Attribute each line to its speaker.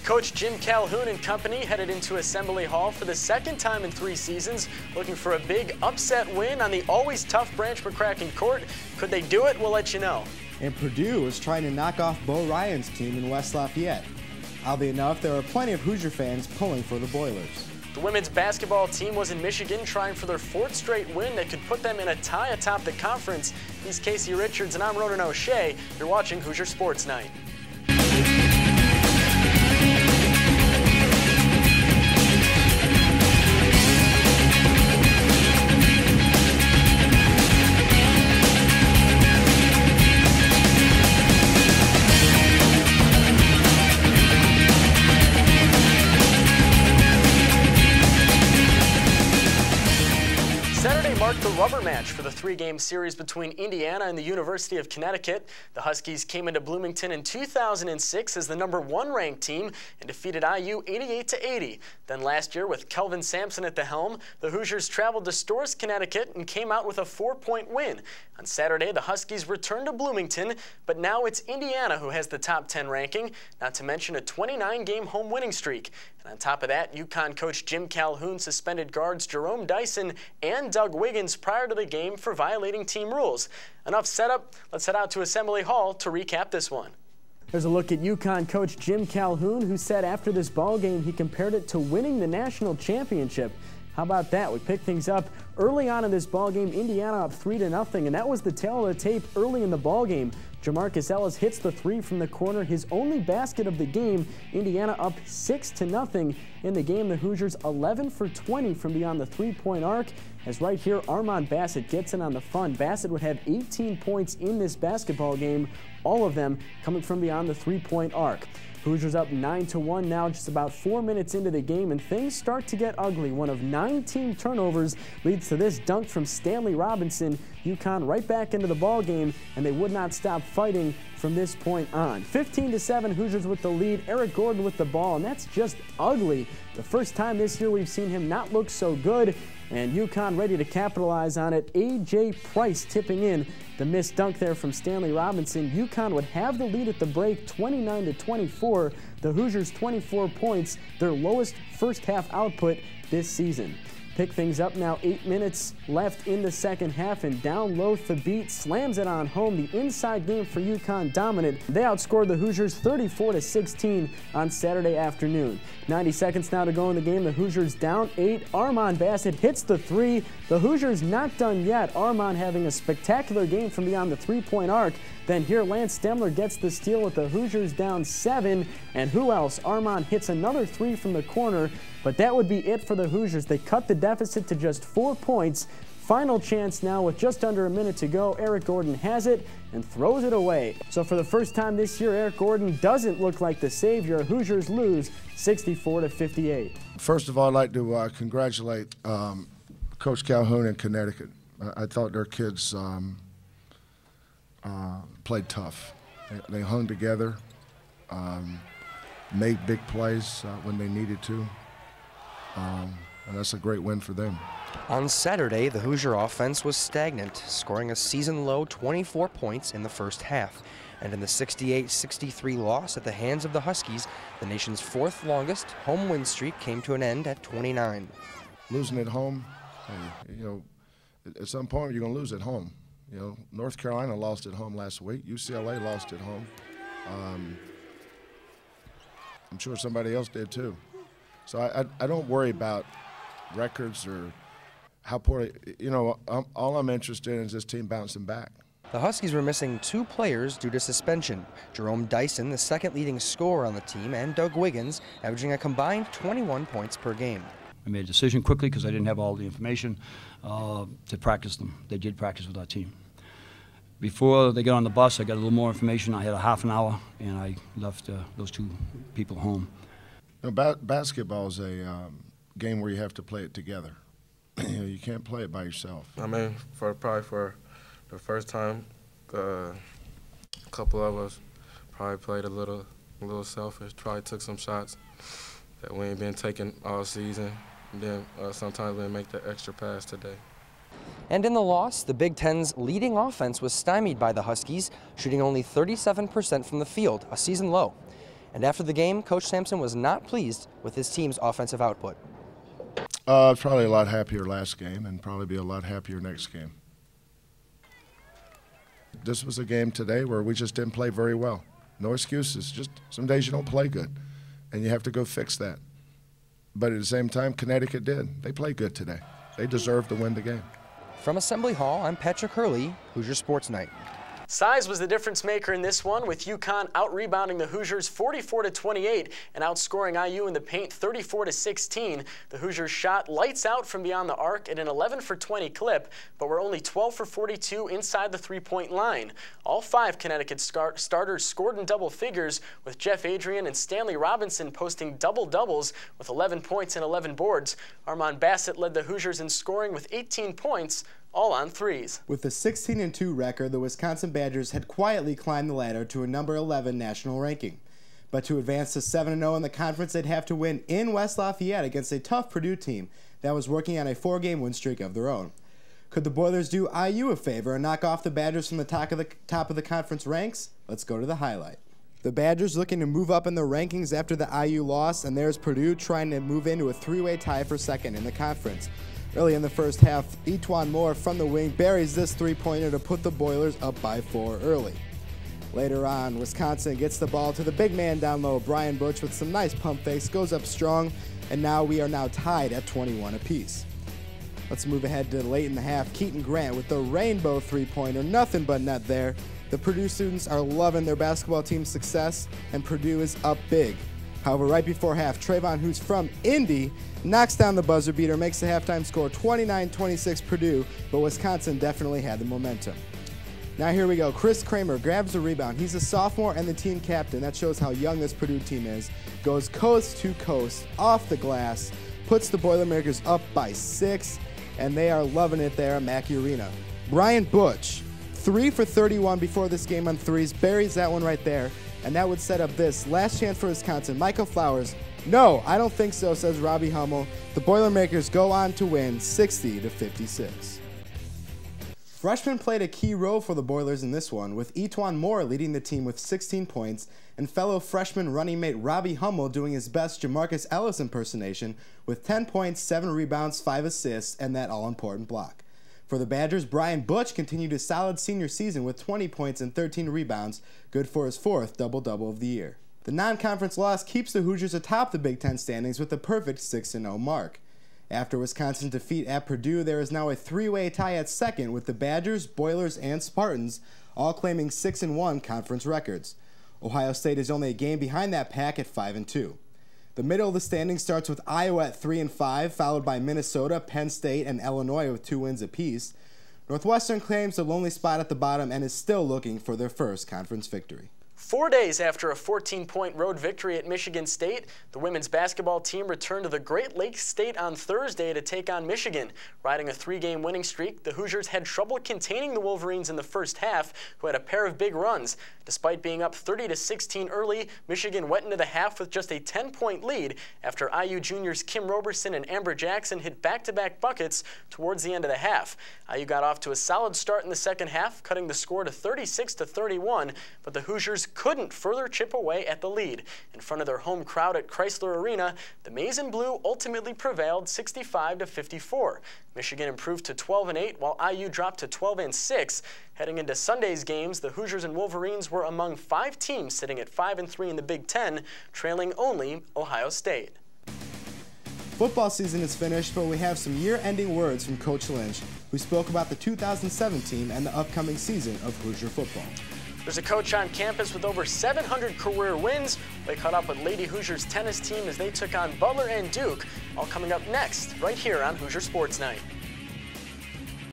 Speaker 1: Coach Jim Calhoun and company headed into Assembly Hall for the second time in 3 seasons, looking for a big upset win on the always tough Branch McCracken court. Could they do it? We'll let you know.
Speaker 2: And Purdue is trying to knock off Bo Ryan's team in West Lafayette. Oddly enough, there are plenty of Hoosier fans pulling for the Boilers.
Speaker 1: The women's basketball team was in Michigan trying for their 4th straight win that could put them in a tie atop the conference. He's Casey Richards and I'm Ronan O'Shea. You're watching Hoosier Sports Night. Marked the rubber match for the 3-game series between Indiana and the University of Connecticut. The Huskies came into Bloomington in 2006 as the #1 ranked team and defeated IU 88-80. Then last year, with Kelvin Sampson at the helm, the Hoosiers traveled to Storrs, Connecticut and came out with a 4-point win. On Saturday, the Huskies returned to Bloomington, but now it's Indiana who has the top 10 ranking, not to mention a 29-game home winning streak. And on top of that, UConn coach Jim Calhoun suspended guards Jerome Dyson and Doug Wiggins prior to the game for violating team rules. Enough setup, let's head out to Assembly Hall to recap this one. There's a look at UConn coach Jim Calhoun, who said after this ball game he compared it to winning the national championship. How about that? We picked things up early on in this ball game. Indiana up 3-0, and that was the tail of the tape early in the ball game. Jamarcus Ellis hits the 3 from the corner, his only basket of the game. Indiana up 6-0 in the game. The Hoosiers 11 for 20 from beyond the 3-point arc. As right here, Armand Bassett gets in on the fun. Bassett would have 18 points in this basketball game, all of them coming from beyond the 3-point arc. Hoosiers up 9-1 now, just about 4 minutes into the game, and things start to get ugly. One of 9 team turnovers leads to this dunk from Stanley Robinson. UConn right back into the ball game, and they would not stop fighting from this point on. 15-7, Hoosiers with the lead. Eric Gordon with the ball, and that's just ugly. The first time this year we've seen him not look so good, and UConn ready to capitalize on it. A.J. Price tipping in the missed dunk there from Stanley Robinson. UConn would have the lead at the break, 29-24. The Hoosiers 24 points, their lowest first half output this season. Pick things up now, 8 minutes left in the second half, and down low Thabit slams it on home. The inside game for UConn dominant. They outscored the Hoosiers 34-16 on Saturday afternoon. 90 seconds now to go in the game. The Hoosiers down 8. Armand Bassett hits the 3. The Hoosiers not done yet. Armand having a spectacular game from beyond the 3-point arc. Then here Lance Stemler gets the steal with the Hoosiers down 7. And who else? Armand hits another 3 from the corner. But that would be it for the Hoosiers. They cut the deficit to just 4 points. Final chance now with just under a minute to go. Eric Gordon has it and throws it away. So for the first time this year, Eric Gordon doesn't look like the savior. Hoosiers lose 64-58.
Speaker 3: First of all, I'd like to congratulate Coach Calhoun in Connecticut. I thought their kids played tough. They hung together, made big plays when they needed to. And that's a great win for them.
Speaker 4: On Saturday, the Hoosier offense was stagnant, scoring a season-low 24 points in the first half. And in the 68-63 loss at the hands of the Huskies, the nation's 4th longest home win streak came to an end at 29.
Speaker 3: Losing at home, you know, at some point you're going to lose at home. You know, North Carolina lost at home last week. UCLA lost at home. I'm sure somebody else did too. So I don't worry about records or how poor, you know, all I'm interested in is this team bouncing back.
Speaker 4: The Huskies were missing 2 players due to suspension. Jerome Dyson, the 2nd leading scorer on the team, and Doug Wiggins, averaging a combined 21 points per game.
Speaker 5: I made a decision quickly because I didn't have all the information to practice them. They did practice with our team. Before they got on the bus, I got a little more information. I had a half an hour, and I left those 2 people home.
Speaker 3: You know, basketball is a game where you have to play it together. You know, you can't play it by yourself.
Speaker 6: I mean, probably for the first time, a couple of us probably played a little selfish. Probably took some shots that we ain't been taking all season. And then sometimes we make the extra pass today.
Speaker 4: And in the loss, the Big Ten's leading offense was stymied by the Huskies, shooting only 37% from the field, a season low. And after the game, Coach Sampson was not pleased with his team's offensive output.
Speaker 3: Probably a lot happier last game and probably be a lot happier next game. This was a game today where we just didn't play very well. No excuses. Just some days you don't play good, and you have to go fix that. But at the same time, Connecticut did. They played good today. They deserved to win the game.
Speaker 4: From Assembly Hall, I'm Patrick Hurley, Hoosier Sports Night.
Speaker 1: Size was the difference maker in this one, with UConn out-rebounding the Hoosiers 44-28 and outscoring IU in the paint 34-16. The Hoosiers shot lights out from beyond the arc at an 11-for-20 clip, but were only 12-for-42 inside the three-point line. All 5 Connecticut starters scored in double figures, with Jeff Adrian and Stanley Robinson posting double-doubles with 11 points and 11 boards. Armand Bassett led the Hoosiers in scoring with 18 points, all on threes.
Speaker 2: With a 16-2 record, the Wisconsin Badgers had quietly climbed the ladder to a number 11 national ranking. But to advance to 7-0 in the conference, they'd have to win in West Lafayette against a tough Purdue team that was working on a 4-game win streak of their own. Could the Boilers do IU a favor and knock off the Badgers from the top of the conference ranks? Let's go to the highlight. The Badgers looking to move up in the rankings after the IU loss, and there's Purdue trying to move into a 3-way tie for second in the conference. Early in the first half, E'Twaun Moore from the wing buries this three-pointer to put the Boilers up by 4 early. Later on, Wisconsin gets the ball to the big man down low. Brian Butch with some nice pump fakes, goes up strong, and now we are now tied at 21 apiece. Let's move ahead to late in the half. Keaton Grant with the rainbow three-pointer, nothing but net there. The Purdue students are loving their basketball team's success, and Purdue is up big. However, right before half, Trayvon, who's from Indy, knocks down the buzzer beater, makes the halftime score 29-26 Purdue, but Wisconsin definitely had the momentum. Now here we go. Chris Kramer grabs the rebound. He's a sophomore and the team captain. That shows how young this Purdue team is. Goes coast to coast, off the glass, puts the Boilermakers up by 6, and they are loving it there at Mackey Arena. Brian Butch, 3 for 31 before this game on threes, buries that one right there. And that would set up this last chance for Wisconsin. Michael Flowers, no, I don't think so, says Robbie Hummel. The Boilermakers go on to win 60-56. Freshmen played a key role for the Boilers in this one, with E'Twaun Moore leading the team with 16 points and fellow freshman running mate Robbie Hummel doing his best Jamarcus Ellis impersonation with 10 points, 7 rebounds, 5 assists, and that all-important block. For the Badgers, Brian Butch continued his solid senior season with 20 points and 13 rebounds, good for his 4th double-double of the year. The non-conference loss keeps the Hoosiers atop the Big Ten standings with a perfect 6-0 mark. After Wisconsin's defeat at Purdue, there is now a 3-way tie at second with the Badgers, Boilers, and Spartans all claiming 6-1 conference records. Ohio State is only a game behind that pack at 5-2. The middle of the standings starts with Iowa at 3-5, followed by Minnesota, Penn State, and Illinois with 2 wins apiece. Northwestern claims the lonely spot at the bottom and is still looking for their first conference victory.
Speaker 1: 4 days after a 14-point road victory at Michigan State, the women's basketball team returned to the Great Lakes State on Thursday to take on Michigan. Riding a 3-game winning streak, the Hoosiers had trouble containing the Wolverines in the first half, who had a pair of big runs. Despite being up 30-16 early, Michigan went into the half with just a 10-point lead after IU juniors Kim Roberson and Amber Jackson hit back-to-back buckets towards the end of the half. IU got off to a solid start in the second half, cutting the score to 36-31, but the Hoosiers couldn't further chip away at the lead. In front of their home crowd at Chrysler Arena, the Maize and Blue ultimately prevailed 65-54. Michigan improved to 12-8, while IU dropped to 12-6. Heading into Sunday's games, the Hoosiers and Wolverines were among 5 teams sitting at 5-3 in the Big Ten, trailing only Ohio State.
Speaker 2: Football season is finished, but we have some year-ending words from Coach Lynch, who spoke about the 2017 and the upcoming season of Hoosier football.
Speaker 1: There's a coach on campus with over 700 career wins. They caught up with Lady Hoosiers tennis team as they took on Butler and Duke, all coming up next, right here on Hoosier Sports Night.